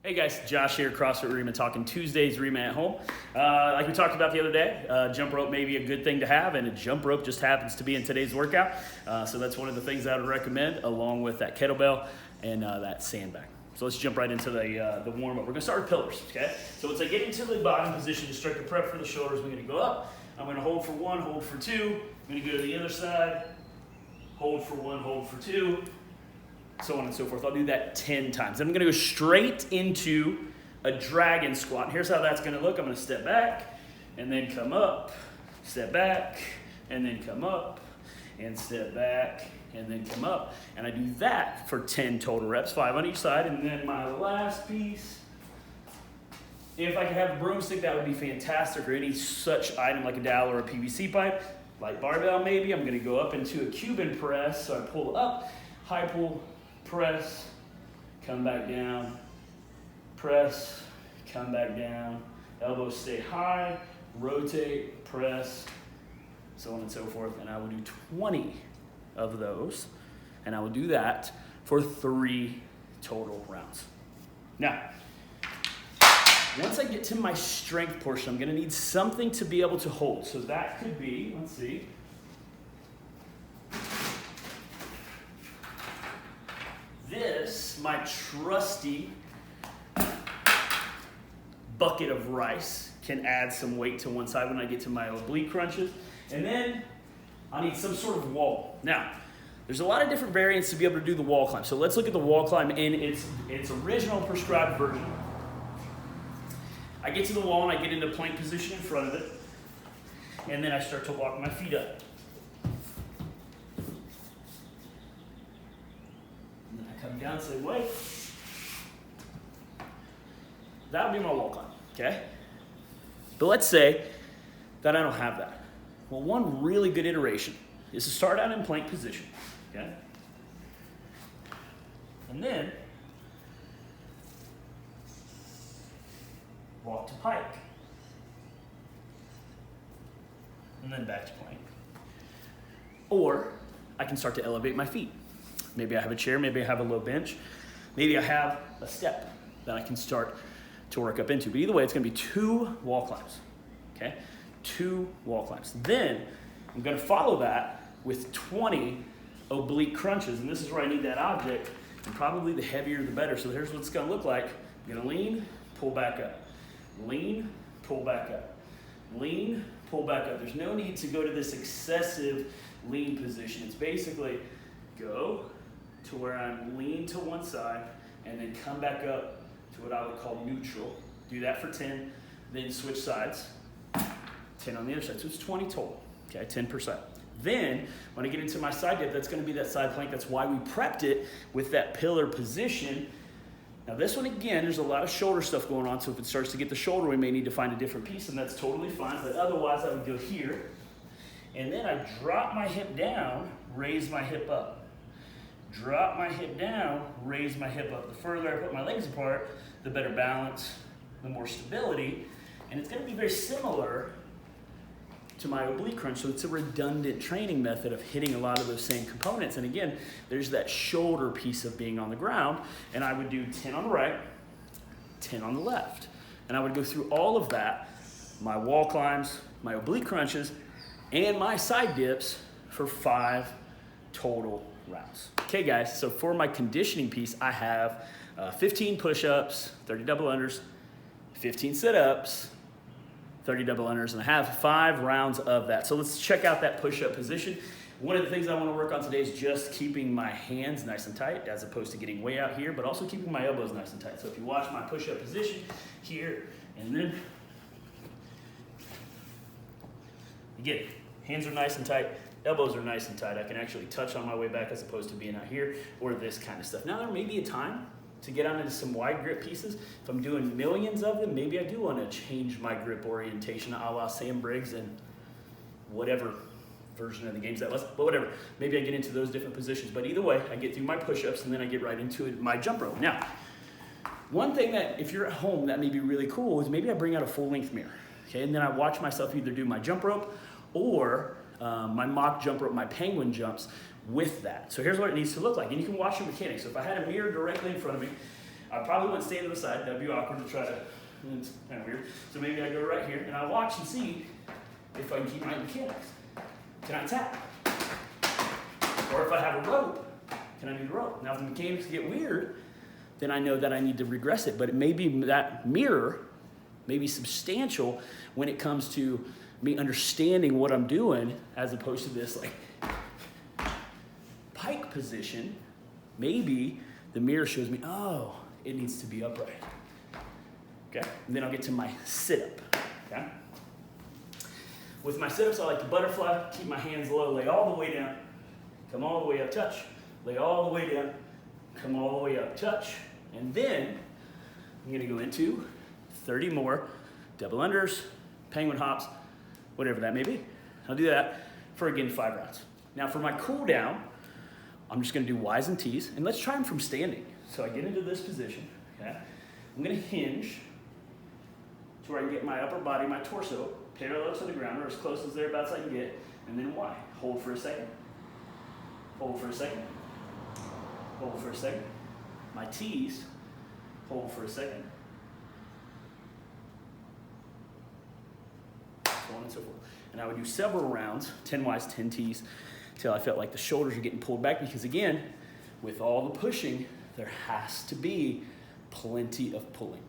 Hey guys, Josh here, CrossFit Rema, talking Tuesdays Rema at home. Like we talked about the other day, jump rope may be a good thing to have, and a jump rope just happens to be in today's workout. So that's one of the things I would recommend, along with that kettlebell and that sandbag. So let's jump right into the warm-up. We're gonna start with pillars, okay? So once I get into the bottom position to start the prep for the shoulders, we're gonna go up. I'm gonna hold for one, hold for two. I'm gonna go to the other side, hold for one, hold for two. So on and so forth. I'll do that 10 times. Then I'm gonna go straight into a dragon squat. And here's how that's gonna look. I'm gonna step back and then come up, step back and then come up, and step back and then come up. And I do that for 10 total reps, 5 on each side. And then my last piece, if I could have a broomstick, that would be fantastic, or any such item like a dowel or a PVC pipe, light barbell maybe. I'm gonna go up into a Cuban press. So I pull up, high pull, press, come back down, press, come back down, elbows stay high, rotate, press, so on and so forth. And I will do 20 of those, and I will do that for 3 total rounds. Now, once I get to my strength portion, I'm gonna need something to be able to hold. So that could be, let's see, this, my trusty bucket of rice, can add some weight to one side when I get to my oblique crunches. And then I need some sort of wall. Now, there's a lot of different variants to be able to do the wall climb. So let's look at the wall climb in its original prescribed version. I get to the wall and I get into plank position in front of it. And then I start to walk my feet up. Come down, say wait. That would be my wall climb, okay? But let's say that I don't have that. Well, one really good iteration is to start out in plank position, okay? And then walk to pike. And then back to plank. Or I can start to elevate my feet. Maybe I have a chair, maybe I have a low bench, maybe I have a step that I can start to work up into. But either way, it's gonna be 2 wall climbs, okay? 2 wall climbs. Then I'm gonna follow that with 20 oblique crunches, and this is where I need that object, and probably the heavier the better. So here's what it's gonna look like. I'm gonna lean, pull back up, lean, pull back up, lean, pull back up. There's no need to go to this excessive lean position. It's basically go to where I'm lean to one side and then come back up to what I would call neutral. Do that for 10, then switch sides. 10 on the other side, so it's 20 total, okay, 10%. Then, when I get into my side dip, that's gonna be that side plank. That's why we prepped it with that pillar position. Now this one, again, there's a lot of shoulder stuff going on, so if it starts to get the shoulder, we may need to find a different piece, and that's totally fine, but otherwise I would go here, and then I drop my hip down, raise my hip up. Drop my hip down, raise my hip up. The further I put my legs apart, the better balance, the more stability, and it's gonna be very similar to my oblique crunch, so it's a redundant training method of hitting a lot of those same components. And again, there's that shoulder piece of being on the ground, and I would do 10 on the right, 10 on the left. And I would go through all of that, my wall climbs, my oblique crunches, and my side dips for 5 total rounds. Okay guys, so for my conditioning piece, I have 15 push-ups, 30 double unders, 15 sit-ups, 30 double unders, and I have 5 rounds of that. So let's check out that push-up position. One of the things I want to work on today is just keeping my hands nice and tight, as opposed to getting way out here, but also keeping my elbows nice and tight. So if you watch my push-up position here, and then, again, hands are nice and tight, elbows are nice and tight. I can actually touch on my way back as opposed to being out here, or this kind of stuff. Now there may be a time to get on into some wide grip pieces. If I'm doing millions of them, maybe I do want to change my grip orientation, a la Sam Briggs and whatever version of the games that was, but whatever. Maybe I get into those different positions. But either way, I get through my push-ups and then I get right into my jump rope. Now, one thing that if you're at home that may be really cool is maybe I bring out a full-length mirror, okay? And then I watch myself either do my jump rope or my mock jump rope, my penguin jumps with that. So here's what it needs to look like. And you can watch your mechanics. So if I had a mirror directly in front of me I probably wouldn't stand to the side. That'd be awkward to try to, it's kind of weird. So maybe I go right here and I watch and see if I can keep my mechanics. Can I tap? Or if I have a rope, can I do the rope? Now if the mechanics get weird, then I know that I need to regress it. But it may be that mirror may be substantial when it comes to me understanding what I'm doing, as opposed to this like pike position. Maybe the mirror shows me, oh, it needs to be upright. Okay, and then I'll get to my sit-up. Okay. With my sit-ups, I like to butterfly, keep my hands low, lay all the way down, come all the way up, touch, lay all the way down, come all the way up, touch, and then I'm gonna go into 30 more double unders, penguin hops, whatever that may be. I'll do that for, again, 5 rounds. Now for my cool down, I'm just gonna do Ys and Ts, and let's try them from standing. So I get into this position, okay? I'm gonna hinge to where I can get my upper body, my torso, parallel to the ground, or as close as thereabouts I can get, and then Y. Hold for a second, hold for a second, hold for a second. My Ts, hold for a second. So on and so forth. And I would do several rounds, 10 Ys, 10 Ts, till I felt like the shoulders are getting pulled back, because again, with all the pushing, there has to be plenty of pulling.